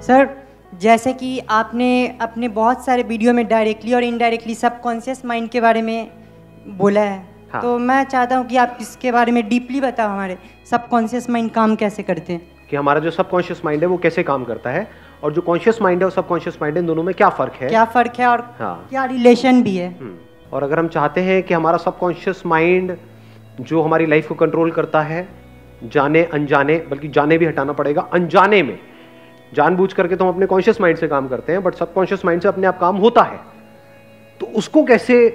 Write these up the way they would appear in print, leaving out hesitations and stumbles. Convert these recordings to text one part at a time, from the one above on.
Sir जैसे कि आपने अपने बहुत सारे वीडियो में डायरेक्टली और इनडायरेक्टली सबकॉन्शियस माइंड के बारे में बोला है। हाँ। तो मैं चाहता हूँ कि आप इसके बारे में डीपली बताओ, हमारे सबकॉन्शियस माइंड काम कैसे करते हैं, कि हमारा जो सबकॉन्शियस माइंड है वो कैसे काम करता है, और जो कॉन्शियस माइंड है और सबकॉन्शियस माइंड है, इन दोनों में क्या फ़र्क है, क्या फ़र्क है और हाँ। क्या रिलेशन भी है। और अगर हम चाहते हैं कि हमारा सबकॉन्शियस माइंड जो हमारी लाइफ को कंट्रोल करता है, जाने अनजाने, बल्कि जाने भी हटाना पड़ेगा, अनजाने में जानबूझ करके तो हम अपने कॉन्शियस माइंड से काम करते हैं, बट सबकॉन्शियस माइंड से अपने आप काम होता है, तो उसको कैसे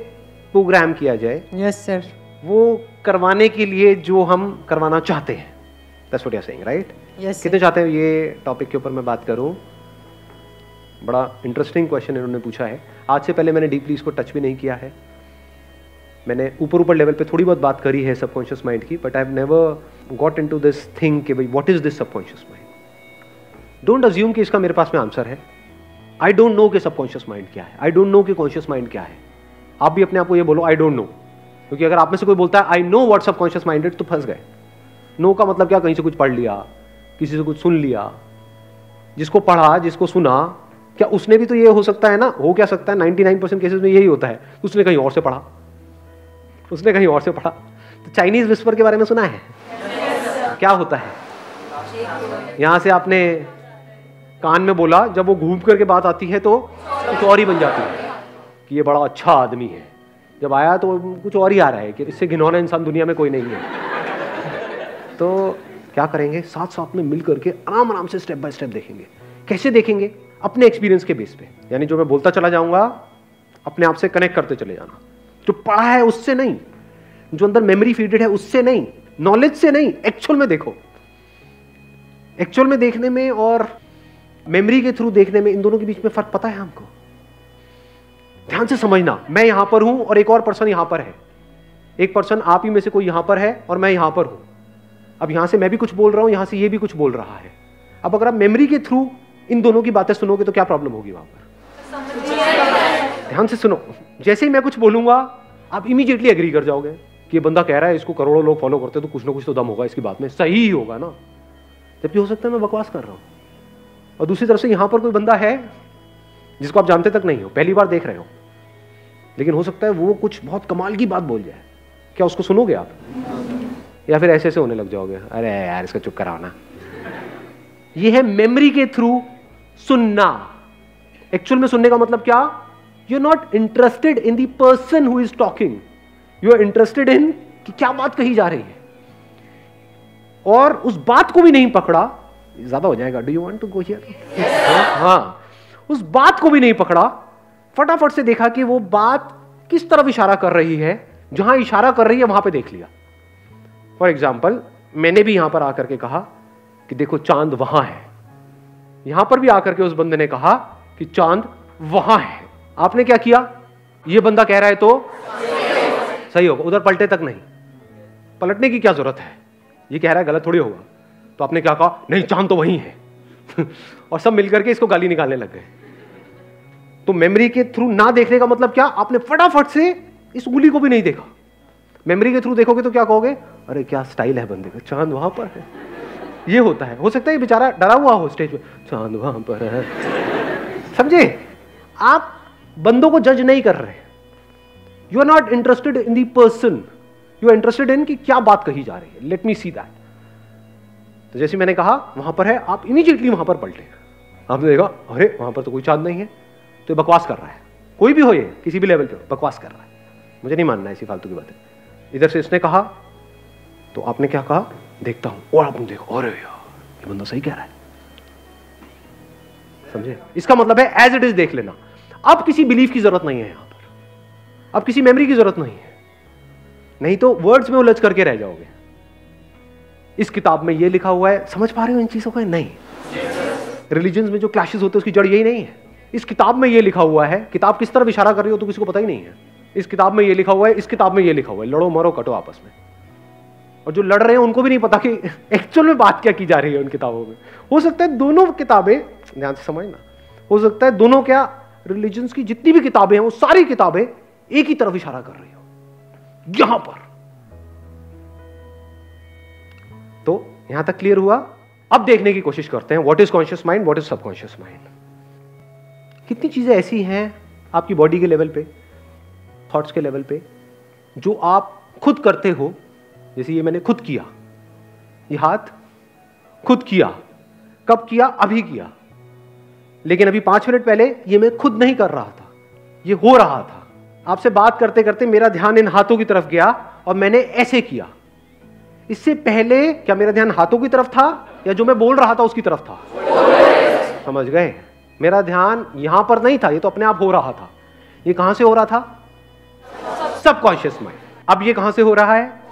प्रोग्राम किया जाए, यस सर, वो करवाने के लिए जो हम करवाना चाहते हैं, that's what you are saying, right? Yes कितने चाहते हैं ये टॉपिक के ऊपर मैं बात करूं? बड़ा इंटरेस्टिंग क्वेश्चन इन्होंने पूछा है। आज से पहले मैंने डीपली इसको टच भी नहीं किया है, मैंने ऊपर लेवल पे थोड़ी बहुत बात करी है सबकॉन्शियस माइंड की, but I have never got into this thing कि भाई what is this subconscious mind. Don't assume कि इसका मेरे पास में आंसर है। आई डोंट नो कि सबकॉन्शियस माइंड क्या है, आई डोंट नो कि कॉन्शियस माइंड क्या है। आप भी अपने आप को ये बोलो आई डोंट नो, क्योंकि अगर आप में से कोई बोलता है I know what subconscious mind is, तो फंस गए। नो का मतलब क्या? कहीं से कुछ पढ़ लिया, किसी से कुछ सुन लिया, जिसको पढ़ा, जिसको सुना, क्या उसने भी तो ये हो सकता है ना, हो क्या सकता है 99% केसेस में यही होता है, उसने कहीं और से पढ़ा, उसने कहीं और से पढ़ा। तो चाइनीज विस्पर के बारे में सुना है? क्या होता है? यहां से आपने कान में बोला, जब वो घूम करके बात आती है तो कुछ और ही बन जाती है कि ये बड़ा अच्छा आदमी है, जब आया तो कुछ और ही आ रहा है कि इससे घिनौना इंसान दुनिया में कोई नहीं है। तो क्या करेंगे? साथ साथ में मिल करके आराम आराम से स्टेप बाय स्टेप देखेंगे। कैसे देखेंगे? अपने एक्सपीरियंस के बेस पे, यानी जो मैं बोलता चला जाऊंगा अपने आप से कनेक्ट करते चले जाना। जो पढ़ा है उससे नहीं, जो अंदर मेमोरी फीडेड है उससे नहीं, नॉलेज से नहीं, एक्चुअल में देखो। एक्चुअल में देखने में और मेमोरी के थ्रू देखने में, इन दोनों के बीच में फर्क पता है हमको? ध्यान से समझना, मैं यहां पर हूं और एक और पर्सन यहां पर है। एक पर्सन आप ही में से कोई यहां पर है और मैं यहां पर हूं। अब यहां से मैं भी कुछ बोल रहा हूं, यहां से ये भी कुछ बोल रहा है। अब अगर आप मेमोरी के थ्रू इन दोनों की बातें सुनोगे तो क्या प्रॉब्लम होगी वहां पर? ध्यान से सुनो, जैसे ही मैं कुछ बोलूंगा आप इमीडिएटली एग्री कर जाओगे कि ये बंदा कह रहा है, इसको करोड़ों लोग फॉलो करते हैं, तो कुछ ना कुछ तो दम होगा इसकी बात में, सही ही होगा ना। जबकि हो सकता है मैं बकवास कर रहा हूं। और दूसरी तरफ से यहां पर कोई बंदा है जिसको आप जानते तक नहीं हो, पहली बार देख रहे हो, लेकिन हो सकता है वो कुछ बहुत कमाल की बात बोल जाए। क्या उसको सुनोगे आप? या फिर ऐसे होने लग जाओगे, अरे यार इसको चुप कराओ ना। ये है मेमोरी के थ्रू सुनना। एक्चुअल में सुनने का मतलब क्या? You are not interested in the person who is talking, you are interested in कि क्या बात कही जा रही है, और उस बात को भी नहीं पकड़ा। ज्यादा हो जाएगा, do you want to go here? हाँ, उस बात को भी नहीं पकड़ा, फटाफट से देखा कि वो बात किस तरफ इशारा कर रही है, जहां इशारा कर रही है वहां पे देख लिया। फॉर एग्जाम्पल, मैंने भी यहां पर आकर के कहा कि देखो चांद वहां है, यहां पर भी आकर के उस बंदे ने कहा कि चांद वहां है। आपने क्या किया? ये बंदा कह रहा है तो सही होगा, उधर पलटे तक नहीं। पलटने की क्या जरूरत है, ये कह रहा है गलत थोड़ी होगा। तो आपने क्या कहा? नहीं, चांद तो वहीं है। और सब मिलकर के इसको गाली निकालने लग गए। तो मेमोरी के थ्रू ना देखने का मतलब क्या? आपने फटाफट से इस उंगली को भी नहीं देखा। मेमोरी के थ्रू देखोगे तो क्या कहोगे? अरे क्या स्टाइल है बंदे का, चांद वहां पर है। ये होता है। हो सकता है बेचारा डरा हुआ हो स्टेज पे, चांद वहां पर है। समझे? आप बंदों को जज नहीं कर रहे। You are not interested in the person, you are interested in कि क्या बात कही जा रही है। Let me see that. तो जैसे मैंने कहा वहां पर है, आप इमीडिएटली वहां पर पलटे। आपने देखा अरे वहां पर तो कोई चांद नहीं है, तो ये बकवास कर रहा है। कोई भी हो, ये किसी भी लेवल पे बकवास कर रहा है, मुझे नहीं मानना ऐसी फालतू की बातें। इधर से इसने कहा तो आपने क्या कहा? देखता हूं। और आपने देखो, अरे यार ये बंदा सही कह रहा है। समझे? इसका मतलब है एज इट इज देख लेना। अब किसी बिलीफ की जरूरत नहीं है यहां पर, अब किसी मेमोरी की जरूरत नहीं है, नहीं तो वर्ड्स में उलझ करके रह जाओगे। इस किताब में ये लिखा हुआ है, समझ पा रहे हो इन चीजों को? नहीं। रिलीजन्स में जो क्लैशेस होते हैं उसकी जड़ यही नहीं है। इस किताब में ये लिखा हुआ है, किताब किस तरफ इशारा कर रही हो तो किसी को पता ही नहीं है। इस किताब में ये लिखा हुआ है, इस किताब में ये लिखा हुआ है, लड़ो मरो कटो आपस में। और जो लड़ रहे हैं उनको भी नहीं पता कि एक्चुअल में बात क्या की जा रही है उन किताबों में। हो सकता है दोनों किताबें, ध्यान से समझना, हो सकता है दोनों क्या, रिलीजन्स की जितनी भी किताबें हैं वो सारी किताबें एक ही तरफ इशारा कर रही हो, यहां पर। तो यहां तक क्लियर हुआ? अब देखने की कोशिश करते हैं what is conscious mind, what is subconscious mind. कितनी चीजें ऐसी हैं आपकी बॉडी के लेवल पे, थॉट्स के लेवल पे, जो आप खुद करते हो। जैसे ये मैंने खुद किया, ये हाथ खुद किया। कब किया? अभी किया। लेकिन अभी 5 मिनट पहले ये मैं खुद नहीं कर रहा था, ये हो रहा था। आपसे बात करते करते मेरा ध्यान इन हाथों की तरफ गया और मैंने ऐसे किया। इससे पहले क्या मेरा ध्यान हाथों की तरफ था या जो मैं बोल रहा था उसकी तरफ था? समझ गए? मेरा ध्यान यहां पर नहीं था, ये तो अपने आप हो रहा था। ये कहां से हो रहा था? Subconscious mind. अब ये कहां से हो रहा है?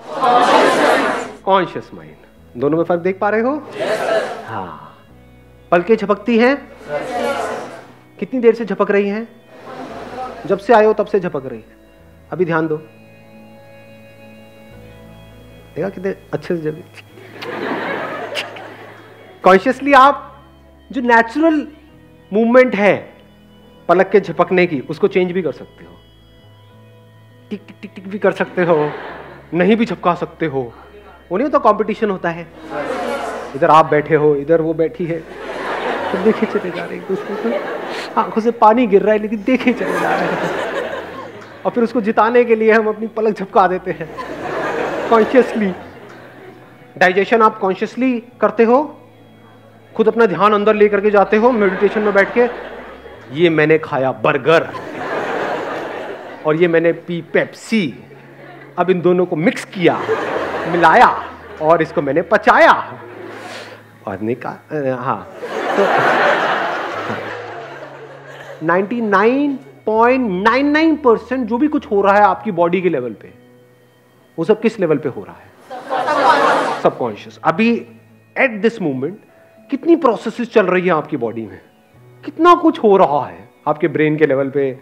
Conscious mind. दोनों में फर्क देख पा रहे हो? हाँ। पलकें झपकती हैं। कितनी देर से झपक रही हैं? जब से आए हो तब से झपक रही है। अभी ध्यान दो, देखा कितने अच्छे से जब कॉन्शियसली आप जो नेचुरल मूवमेंट है पलक के झपकने की, उसको चेंज भी कर सकते हो। टिक टिक टिक टिक भी कर सकते हो, नहीं भी झपका सकते हो। वो नहीं होता कंपटीशन होता है, इधर आप बैठे हो, इधर वो बैठी है, तो देखे चले जा रहे हैं एक दूसरे को। आंखों से पानी गिर रहा है लेकिन देखे चले जा रहे हैं। और फिर उसको जिताने के लिए हम अपनी पलक झपका देते हैं कॉन्शियसली। डाइजेशन आप कॉन्शियसली करते हो, खुद अपना ध्यान अंदर लेकर के जाते हो मेडिटेशन में बैठ के। ये मैंने खाया बर्गर और ये मैंने पी पेप्सी, अब इन दोनों को मिक्स किया, मिलाया और इसको मैंने पचाया और निकाल। हाँ, तो 99.99% जो भी कुछ हो रहा है आपकी बॉडी के लेवल पे, वो सब किस लेवल पे हो रहा है? सबकॉन्शियस। अभी एट दिस मोमेंट कितनी प्रोसेसेस चल रही है आपकी बॉडी में, कितना कुछ हो रहा है आपके ब्रेन के लेवल पे,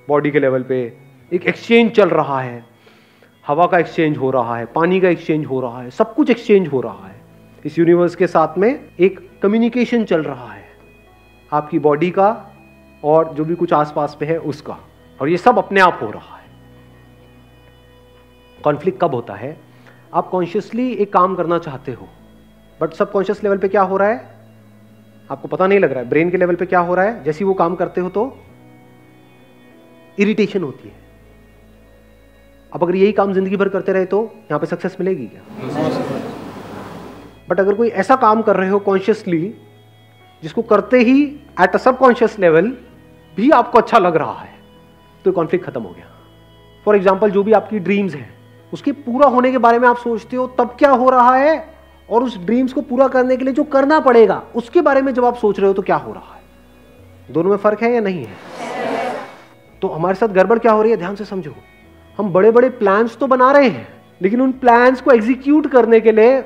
बॉडी के लेवल पे। एक एक्सचेंज चल रहा है, हवा का एक्सचेंज हो रहा है, पानी का एक्सचेंज हो रहा है, सब कुछ एक्सचेंज हो रहा है। इस यूनिवर्स के साथ में एक कम्युनिकेशन चल रहा है आपकी बॉडी का और जो भी कुछ आसपास पे है उसका, और ये सब अपने आप हो रहा है। कॉन्फ्लिक्ट कब होता है? आप कॉन्शियसली एक काम करना चाहते हो बट सबकॉन्शियस लेवल पे क्या हो रहा है आपको पता नहीं लग रहा है। ब्रेन के लेवल पे क्या हो रहा है, जैसे ही वो काम करते हो तो इरिटेशन होती है। अब अगर यही काम जिंदगी भर करते रहे तो यहां पे सक्सेस मिलेगी क्या? बट अगर कोई ऐसा काम कर रहे हो कॉन्शियसली जिसको करते ही एट अ सबकॉन्शियस लेवल भी आपको अच्छा लग रहा है, तो कॉन्फ्लिक्ट खत्म हो गया। फॉर एग्जाम्पल, जो भी आपकी ड्रीम्स हैं उसके पूरा होने के बारे में आप सोचते हो तब क्या हो रहा है, और उस ड्रीम्स को पूरा करने के लिए जो करना पड़ेगा उसके बारे में जब आप सोच रहे हो तो क्या हो रहा है? दोनों में फर्क है या नहीं है? तो हमारे साथ गड़बड़ क्या हो रही है, ध्यान से समझो। हम बड़े बड़े प्लान्स तो बना रहे हैं, लेकिन उन प्लान्स को एग्जीक्यूट करने के लिए,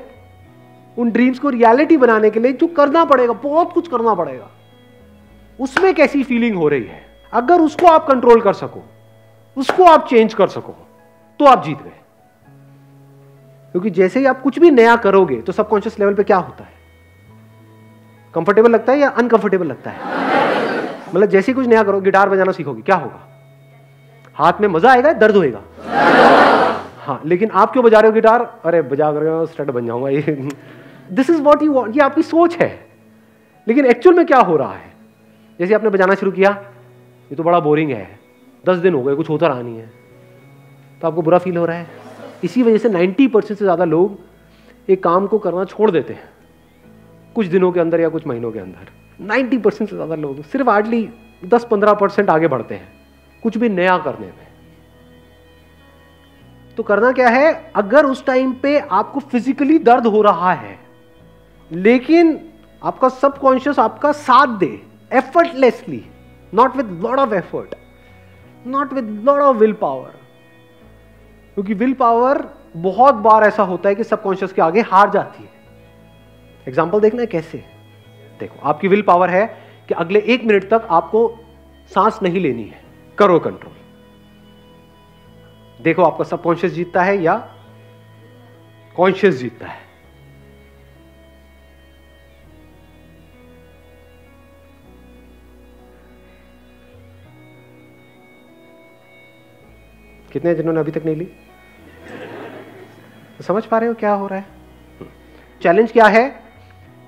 उन ड्रीम्स को रियलिटी बनाने के लिए जो करना पड़ेगा, बहुत कुछ करना पड़ेगा, उसमें कैसी फीलिंग हो रही है, अगर उसको आप कंट्रोल कर सको, उसको आप चेंज कर सको, तो आप जीत गए। क्योंकि जैसे ही आप कुछ भी नया करोगे तो सबकॉन्शियस लेवल पे क्या होता है? कंफर्टेबल लगता है या अनकंफर्टेबल लगता है? मतलब जैसे ही कुछ नया करो, गिटार बजाना सीखोगे, क्या होगा? हाथ में मजा आएगा, दर्द होएगा। हाँ, लेकिन आप क्यों बजा रहे हो गिटार? अरे बजा कर स्टड बन जाऊंगा। ये this is what you want, ये आपकी सोच है। लेकिन एक्चुअल में क्या हो रहा है? जैसे आपने बजाना शुरू किया, ये तो बड़ा बोरिंग है, 10 दिन हो गए, कुछ होता रहा नहीं है, तो आपको बुरा फील हो रहा है। इसी वजह से 90% से ज्यादा लोग एक काम को करना छोड़ देते हैं कुछ दिनों के अंदर या कुछ महीनों के अंदर। 90% से ज्यादा लोग सिर्फ हार्डली 10-15% आगे बढ़ते हैं कुछ भी नया करने में। तो करना क्या है, अगर उस टाइम पे आपको फिजिकली दर्द हो रहा है लेकिन आपका सबकॉन्शियस आपका साथ दे effortlessly, not with lot of effort, not with lot of will power, क्योंकि विल पावर बहुत बार ऐसा होता है कि सबकॉन्शियस के आगे हार जाती है। एग्जांपल देखना है कैसे। देखो, आपकी विल पावर है कि अगले 1 मिनट तक आपको सांस नहीं लेनी है, करो कंट्रोल। देखो आपका सबकॉन्शियस जीतता है या कॉन्शियस जीतता है। कितने जिन्होंने अभी तक नहीं ली? तो समझ पा रहे हो क्या हो रहा है? चैलेंज क्या है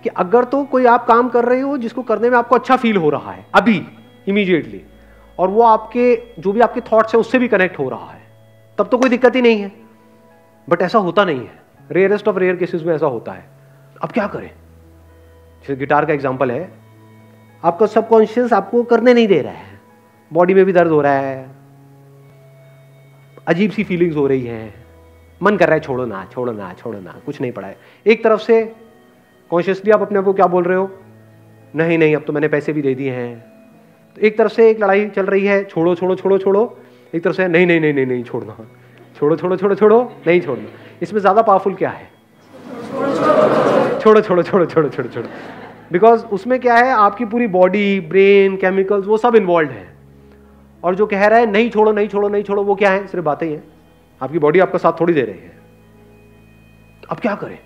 कि अगर तो कोई आप काम कर रहे हो जिसको करने में आपको अच्छा फील हो रहा है अभी इमीडिएटली, और वो आपके जो भी आपके थॉट्स है उससे भी कनेक्ट हो रहा है, तब तो कोई दिक्कत ही नहीं है। बट ऐसा होता नहीं है, रेयरेस्ट ऑफ रेयर केसेस में ऐसा होता है। अब क्या करें? जैसे गिटार का एग्जांपल है, आपका सबकॉन्शियस आपको करने नहीं दे रहा है, बॉडी में भी दर्द हो रहा है, अजीब सी फीलिंग्स हो रही है, मन कर रहा है छोड़ो ना छोड़ो ना छोड़ो ना, कुछ नहीं पड़ा है। एक तरफ से कॉन्शियसली आप अपने आप को क्या बोल रहे हो, नहीं नहीं अब तो मैंने पैसे भी दे दिए हैं। तो एक तरफ से एक लड़ाई चल रही है, छोड़ो छोड़ो छोड़ो छोड़ो, एक तरफ से नहीं नहीं नहीं नहीं नहीं छोड़ना, छोड़ो छोड़ो छोड़ो छोड़ो नहीं छोड़ना। इसमें ज्यादा पावरफुल क्या है? छोड़ो छोड़ो छोड़ो छोड़ो छोड़ो छोड़ो। बिकॉज उसमें क्या है, आपकी पूरी बॉडी, ब्रेन, केमिकल्स वो सब इन्वॉल्व है। और जो कह रहा है नहीं छोड़ो नहीं छोड़ो नहीं छोड़ो, वो क्या है? सिर्फ बातें ही हैं। आपकी बॉडी आपका साथ थोड़ी दे रही है। अब क्या करें?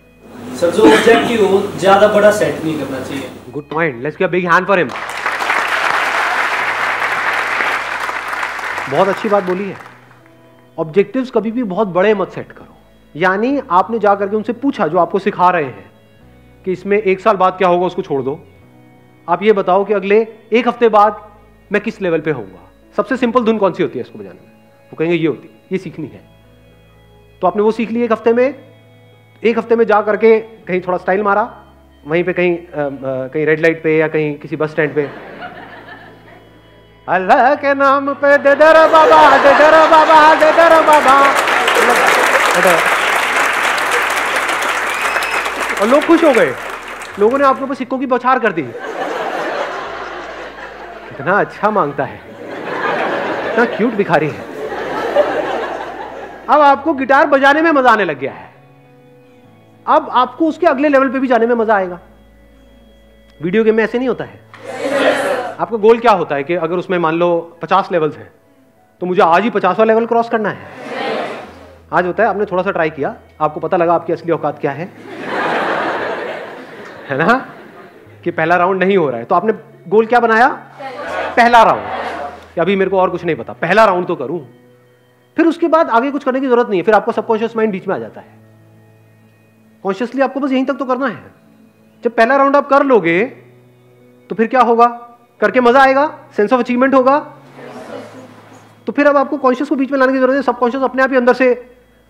सर जो ऑब्जेक्टिव हो ज्यादा बड़ा सेट नहीं करना चाहिए। Good point, let's give a big hand for him. बहुत अच्छी बात बोली है। ऑब्जेक्टिव्स कभी भी बहुत बड़े मत सेट करो। यानी आपने जा करके उनसे पूछा, जो आपको सिखा रहे हैं कि इसमें 1 साल बाद क्या होगा, उसको छोड़ दो। आप ये बताओ कि अगले 1 हफ्ते बाद मैं किस लेवल पे होऊंगा। सबसे सिंपल धुन कौन सी होती है इसको बजाने में? वो कहेंगे ये होती, ये सीखनी है। तो आपने वो सीख ली 1 हफ्ते में। 1 हफ्ते में जा करके कहीं थोड़ा स्टाइल मारा, वहीं पे कहीं रेड लाइट पे या कहीं किसी बस स्टैंड पे, अल्लाह के नाम पे दे दर बाबा दे दर बाबा दे दर बाबा, और लोग खुश हो गए। लोगों ने आपके ऊपर सिक्कों की बौछार कर दी। कितना अच्छा मांगता है, इतना क्यूट भिखारी है। अब आपको गिटार बजाने में मजा आने लग गया है। अब आपको उसके अगले लेवल पे भी जाने में मजा आएगा। वीडियो गेम में ऐसे नहीं होता है। आपका गोल क्या होता है कि अगर उसमें मान लो 50 लेवल्स हैं तो मुझे आज ही 50वां लेवल क्रॉस करना है। आज होता है आपने थोड़ा सा ट्राई किया, आपको पता लगा आपकी असली औकात क्या है ना, कि पहला राउंड नहीं हो रहा है, तो आपने गोल क्या बनाया? पहला राउंड। अभी मेरे को और कुछ नहीं पता, पहला राउंड तो करूं। फिर उसके बाद आगे कुछ करने की जरूरत नहीं है। फिर आपका सबकॉन्शियस माइंड बीच में आ जाता है। कॉन्शियसली आपको बस यहीं तक तो करना है। जब पहला राउंड आप कर लोगे तो फिर क्या होगा? करके मजा आएगा, सेंस ऑफ अचीवमेंट होगा। तो फिर अब आपको कॉन्शियस को बीच में लाने की जरूरत है। सबकॉन्शियस अपने आप ही अंदर से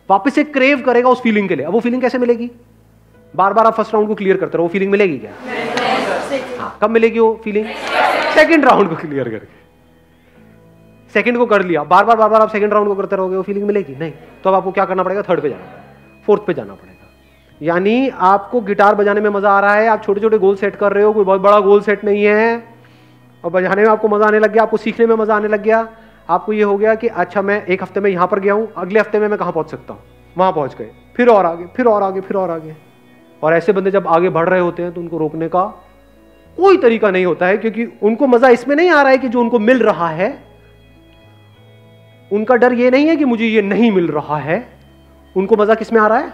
वापस से क्रेव करेगा उस फीलिंग के लिए। अब वो फीलिंग कैसे मिलेगी? बार बार आप फर्स्ट राउंड को क्लियर करते रहो, वो फीलिंग मिलेगी क्या? हाँ, कब मिलेगी वो फीलिंग? सेकंड राउंड को क्लियर करके। सेकंड को कर लिया, बार बार आप सेकंड राउंड को करते रहोगे, वो फीलिंग मिलेगी नहीं। तो अब आपको क्या करना पड़ेगा? थर्ड पे जाना पड़ेगा, फोर्थ पे जाना पड़ेगा। यानी आपको गिटार बजाने में मजा आ रहा है, आप छोटे छोटे गोल सेट कर रहे हो, कोई बहुत बड़ा गोल सेट नहीं है, और बजाने में आपको मजा आने लग गया, आपको सीखने में मजा आने लग गया। आपको ये हो गया कि अच्छा मैं 1 हफ्ते में यहां पर गया हूं, अगले हफ्ते में मैं कहां पहुंच सकता हूं? वहां पहुंच गए, फिर और आगे फिर और आगे फिर और आगे। और ऐसे बंदे जब आगे बढ़ रहे होते हैं तो उनको रोकने का कोई तरीका नहीं होता है, क्योंकि उनको मजा इसमें नहीं आ रहा है कि जो उनको मिल रहा है। उनका डर ये नहीं है कि मुझे ये नहीं मिल रहा है, उनको मजा किस में आ रहा है?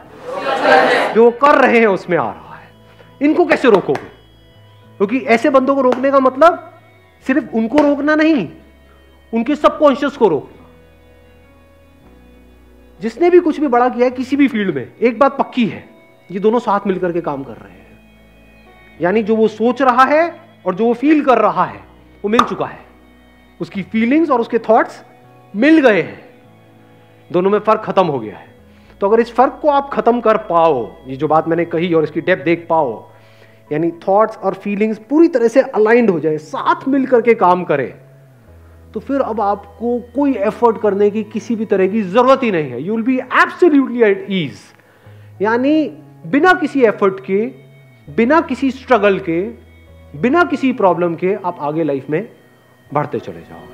जो कर रहे हैं उसमें आ रहा है। इनको कैसे रोकोगे? क्योंकि ऐसे बंदों को रोकने का मतलब सिर्फ उनको रोकना नहीं, उनके सबकॉन्शियस को रोकना। जिसने भी कुछ भी बड़ा किया है किसी भी फील्ड में, एक बात पक्की है, ये दोनों साथ मिलकर के काम कर रहे हैं। यानी जो वो सोच रहा है और जो वो फील कर रहा है वो मिल चुका है। उसकी फीलिंग्स और उसके थॉट्स मिल गए हैं, दोनों में फर्क खत्म हो गया है। तो अगर इस फर्क को आप खत्म कर पाओ, ये जो बात मैंने कही और इसकी डेप्थ देख पाओ, यानी थॉट्स और फीलिंग्स पूरी तरह से अलाइंड हो जाए, साथ मिल करके काम करे, तो फिर अब आपको कोई एफर्ट करने की किसी भी तरह की जरूरत ही नहीं है। You will be absolutely at ease. यानी बिना किसी एफर्ट के, बिना किसी स्ट्रगल के, बिना किसी प्रॉब्लम के आप आगे लाइफ में बढ़ते चले जाओ।